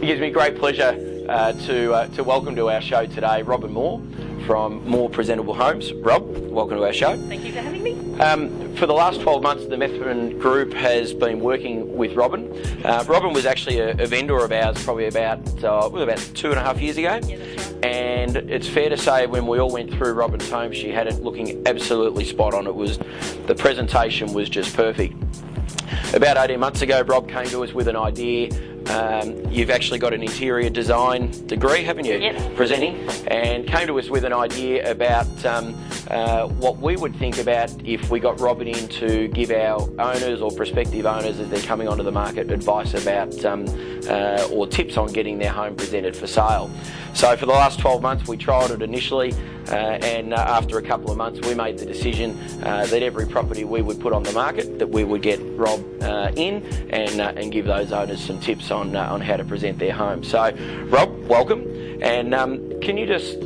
It gives me great pleasure to welcome to our show today Robin Moore from More Presentable Homes. Rob, welcome to our show. Thank you for having me. For the last 12 months, the Methven Group has been working with Robin. Robin was actually a vendor of ours probably about 2.5 years ago. Yeah, that's right. And it's fair to say when we all went through Robin's home, she had it looking absolutely spot on. The presentation was just perfect. About 18 months ago, Rob came to us with an idea. You've actually got an interior design degree, haven't you? Yep. Presenting, and came to us with an idea about what we would think about if we got Robin in to give our owners or prospective owners as they're coming onto the market advice about or tips on getting their home presented for sale. So for the last 12 months we trialled it initially, and after a couple of months we made the decision that every property we would put on the market that we would get Rob in and give those owners some tips on how to present their home. So Rob, welcome, and can you just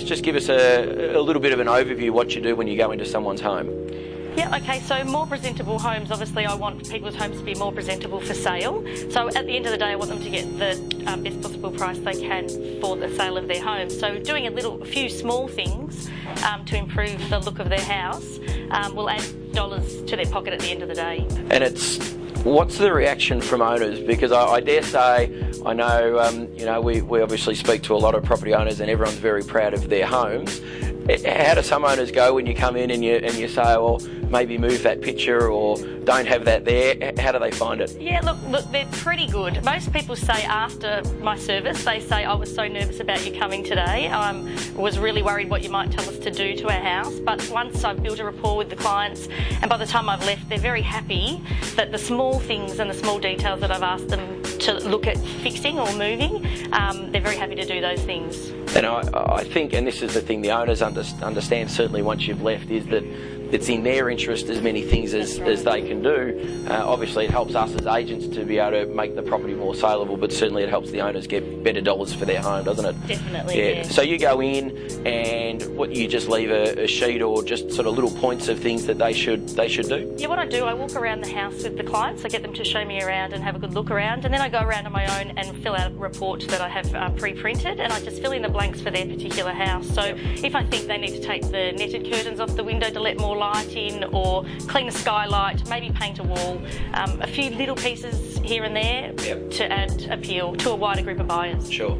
just give us a little bit of an overview what you do when you go into someone's home? Yeah, okay, so More Presentable Homes, obviously I want people's homes to be more presentable for sale. So at the end of the day I want them to get the best possible price they can for the sale of their home. So doing a few small things to improve the look of their house will add dollars to their pocket at the end of the day. And what's the reaction from owners? Because I dare say, I know, we obviously speak to a lot of property owners and everyone's very proud of their homes. How do some owners go when you come in and you say, well, maybe move that picture or don't have that there? How do they find it? Yeah, look, they're pretty good. Most people say after my service, they say, I was so nervous about you coming today. Was really worried what you might tell us to do to our house. But once I've built a rapport with the clients, and by the time I've left, they're very happy that the small things and the small details that I've asked them to look at fixing or moving, they're very happy to do those things. And I think, and this is the thing the owners understand certainly once you've left, is that it's in their interest as many things as they can do. Obviously it helps us as agents to be able to make the property more saleable, but certainly it helps the owners get better dollars for their home, doesn't it? Definitely, yeah. So you go in and you just leave a sheet or just sort of little points of things that they should do? Yeah, what I do, I walk around the house with the clients. I get them to show me around and have a good look around, and then I go around on my own and fill out a report that I have pre-printed, and I just fill in the blanks for their particular house. So if I think they need to take the netted curtains off the window to let more light in, or clean a skylight, maybe paint a wall, a few little pieces here and there to add appeal to a wider group of buyers. Sure.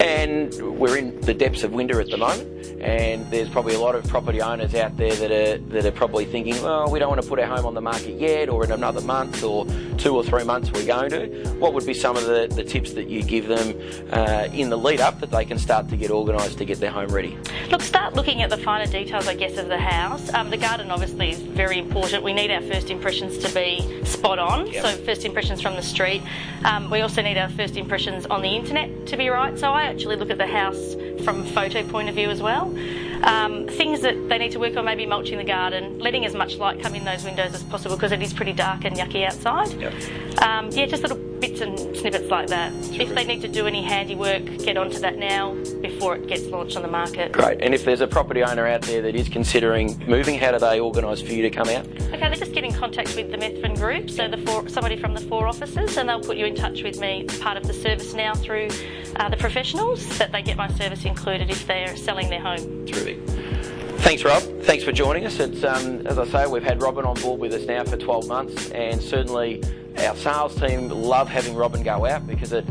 And we're in the depths of winter at the moment, and there's probably a lot of property owners out there that are probably thinking, well, we don't want to put our home on the market yet, or in another month or 2 or 3 months we're going to. What would be some of the tips that you give them in the lead up that they can start to get organised to get their home ready? Look, start looking at the finer details, I guess, of the house. The garden obviously is very important. We need our first impressions to be spot on, so first impressions from the street. We also need our first impressions on the internet to be right, so I actually look at the house from a photo point of view as well. Things that they need to work on, maybe mulching the garden, letting as much light come in those windows as possible because it is pretty dark and yucky outside. Just little bits and snippets like that. If they need to do any handiwork, get onto that now before it gets launched on the market. Great. And if there's a property owner out there that is considering moving, how do they organise for you to come out? Okay, they just get in contact with the Methven Group, so somebody from the 4 offices, and they'll put you in touch with me. It's part of the service now through the professionals, that they get my service included if they're selling their home. Terrific. Thanks, Rob. Thanks for joining us. It's as I say, we've had Robin on board with us now for 12 months, and certainly our sales team love having Robin go out because the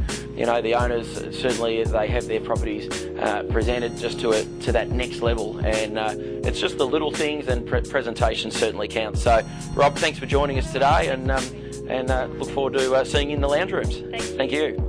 owners certainly they have their properties presented just to that next level, and it's just the little things, and presentation certainly counts. So, Rob, thanks for joining us today, and look forward to seeing you in the lounge rooms. Thanks. Thank you.